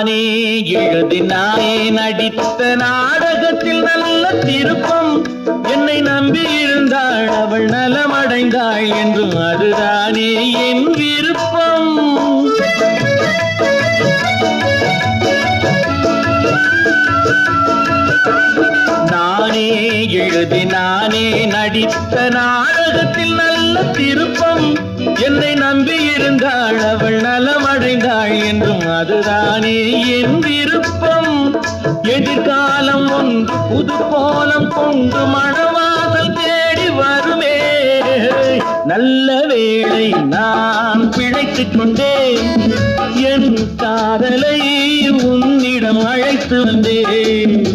நானே எழுதி நானே நடித்த நாடகத்தில் நல்ல திருப்பம். என்னை நம்பி இருந்தாள் அவள் நலமடைந்தாள் என்றும் அதுதானே என் விருப்பம். நானே எழுதி நானே நடித்த நாடகத்தில் நல்ல திருப்பம். என்னை நம்பி இருந்தாள் அவள் நலமடைந்தாள் என்றும் அதுதானே என் விருப்பம். எதிர்காலம் ஒன்று புது கோலம் கொண்டு மணவாசல் தேடி வருமே. நல்ல வேளை நான் பிழைத்துக் கொண்டேன். என் காதலை உன்னிடம் அழைத்து வந்தேன்.